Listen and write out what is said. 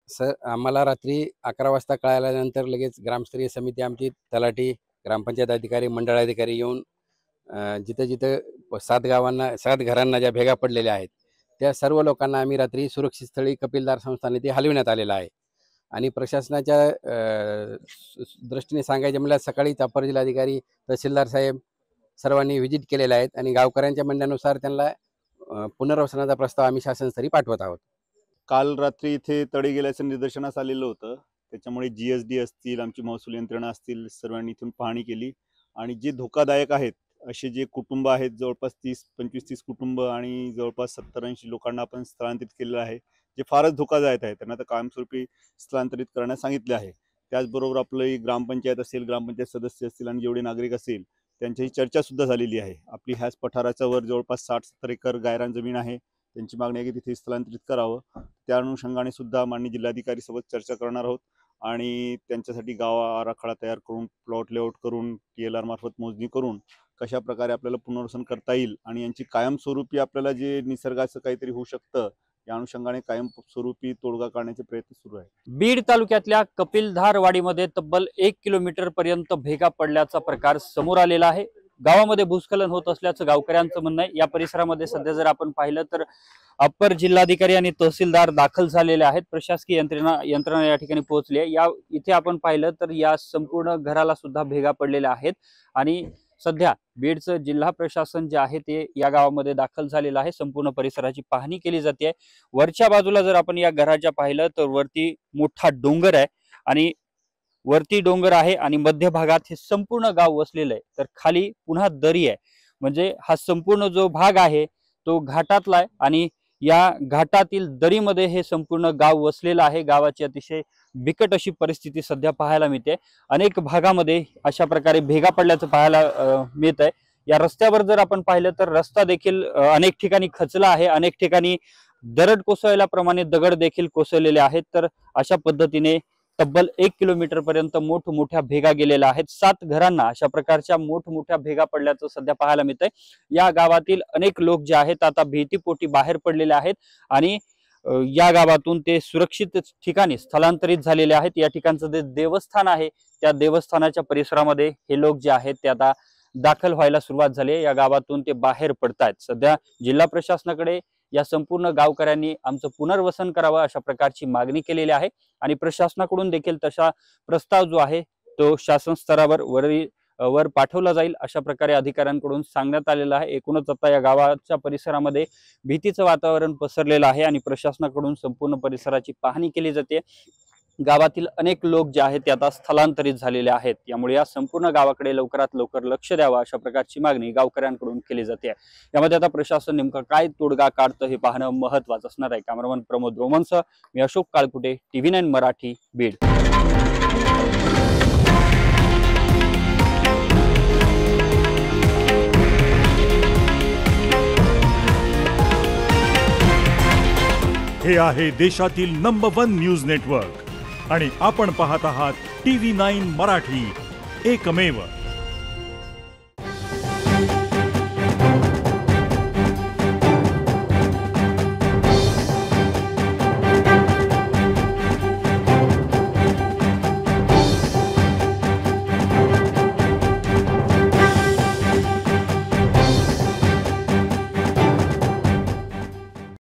Sir आम्हाला रात्री 11 वाजता कळाल्यानंतर लगेच ग्रामस्तरीय समिती आमची तलाठी, ग्रामपंचायत अधिकारी, मंडळ अधिकारी येऊन जिथं-जिथं 7 गावांना 7 घरांना ज्या भेगा पडलेल्या आहेत, त्या सर्व लोकांना आम्ही रात्री सुरक्षित स्थळी कपिलदार संस्थान येथे हलविण्यात आलेलं आहे. आणि प्रशासनाच्या दृष्टीने सांगायचे म्हटल्यास सकाळीच अपर जिल्हाधिकारी, तहसीलदार साहेब सर्वांनी व्हिजिट केलेले आहेत आणि गावकऱ्यांच्या म्हणण्यानुसार त्यांना पुनर्वसनाचा प्रस्ताव आम्ही शासनस्तरी पाठवत आहोत. काल रात्री इथे तडे गेल्याचं निदर्शनास आलेलं होतं. त्याच्यामुळे GSD असतील, आमची महसूल यंत्रणा असतील, सर्वांनी इथून पाहणी केली आणि जे धोकादायक आहेत असे जे कुटुंब आहेत, जवळपास 25-30 कुटुंब आणि जवळपास 70-80 लोकांना आपण स्थलांतरित केलेलं आहे, जे फारच धोकादायक आहे. त्यांना तर कायमस्वरूपी स्थलांतरित करण्यास सांगितले आहे. त्याचबरोबर आपली ग्रामपंचायत असेल, ग्रामपंचायत सदस्य असतील आणि जेवढे नागरिक असतील त्यांच्याही चर्चासुद्धा झालेली आहे. आपली ह्याच पठाराच्या वर जवळपास 60-70 एकर गायरान जमीन आहे. त्यांची मागणी आहे की तिथे स्थलांतरित करावं. त्या अनुषंगाने सुद्धा माननीय जिल्हाधिकारी सोबत चर्चा करणार आहोत आणि त्यांच्यासाठी गाव आराखडा तयार करून, प्लॉट लेआउट करून, TLR मार्फत मोजणी करून कशा प्रकारे आपल्याला पुनर्वसन करता येईल आणि यांची कायमस्वरूपी आपल्याला जे निसर्गाचं काहीतरी होऊ शकतं या अनुषंगाने कायमस्वरूपी तोडगा काढण्याचे प्रयत्न सुरू आहे. बीड तालुक्यातल्या कपिलधारवाडीमध्ये तब्बल 1 किलोमीटर पर्यंत भेगा पडल्याचा प्रकार समोर आलेला आहे. गावामध्ये भूस्खलन होत असल्याचं गावकऱ्यांचं म्हणणं आहे. या परिसरामध्ये सध्या जर आपण पाहिलं तर अप्पर जिल्हाधिकारी आणि तहसीलदार दाखल झालेले आहेत. प्रशासकीय यंत्रणा या ठिकाणी पोहोचली आहे. इथे आपण पाहिलं तर या संपूर्ण घराला सुद्धा भेगा पडलेल्या आहेत आणि सध्या बीडचं जिल्हा प्रशासन जे आहे ते या गावामध्ये दाखल झालेलं आहे. संपूर्ण परिसराची पाहणी केली जाते. वरच्या बाजूला जर आपण या घराच्या पाहिलं तर वरती मोठा डोंगर आहे आणि वरती डोंगर आहे आणि मध्य भागात हे संपूर्ण गाव वसलेलं आहे. तर खाली पुन्हा दरी आहे. म्हणजे हा संपूर्ण जो भाग आहे तो घाटातला आहे आणि या घाटातील दरीमध्ये हे संपूर्ण गाव वसलेलं आहे. गावाची अतिशय बिकट अशी परिस्थिती सध्या पाहायला मिळते. अनेक भागामध्ये अशा प्रकारे भेगा पडल्याचं पाहायला मिळत आहे. या रस्त्यावर जर आपण पाहिलं तर रस्ता देखील अनेक ठिकाणी खचला आहे. अनेक ठिकाणी दरड कोसळल्याप्रमाणे दगड देखील कोसळलेले आहेत. तर अशा पद्धतीने तब्बल 1 किलोमीटर पर्यंत मोठमोठ्या भेगा गेलेल्या आहेत. 7 घरांना अशा प्रकारच्या मोठमोठ्या भेगा पडल्याचं सध्या पाहायला मिळतंय. या गावातील अनेक लोक जे आहेत आता भीतीपोटी बाहेर पडलेले आहेत आणि या गावातून ते सुरक्षित ठिकाणी स्थलांतरित झालेले आहेत. या ठिकाणचं जे देवस्थान आहे त्या देवस्थानाच्या परिसरामध्ये हे लोक जे आहेत ते आता दाखल व्हायला सुरुवात झाली आहे. या गावातून ते बाहेर पडतायत. सध्या जिल्हा प्रशासनाकडे या संपूर्ण गावकऱ्यांनी आमचं पुनर्वसन करावं अशा प्रकारची मागणी केलेली आहे आणि प्रशासनाकडून देखील तसा प्रस्ताव जो आहे तो शासन स्तरावर वर पाठवला जाईल अशा प्रकारे अधिकाऱ्यांकडून सांगण्यात आलेलं आहे. एकूणच आता या गावाच्या परिसरामध्ये भीतीचं वातावरण पसरलेलं आहे आणि प्रशासनाकडून संपूर्ण परिसराची पाहणी केली जाते. गावातील अनेक लोक जे आहेत ते आता स्थलांतरित झालेले आहेत. यामुळे या संपूर्ण गावाकडे लवकरात लवकर लक्ष द्यावं अशा प्रकारची मागणी गावकऱ्यांकडून केली जाते. यामध्ये आता प्रशासन नेमकं काय तोडगा काढतं हे पाहणं महत्त्वाचं असणार आहे. कॅमेरामन प्रमोद रोमनसह मी अशोक काळकुटे, TV9 मराठी, बीड. हे आहे देशातील नंबर 1 न्यूज नेटवर्क आणि आपण पाहत आहात TV9 मराठी, एकमेव.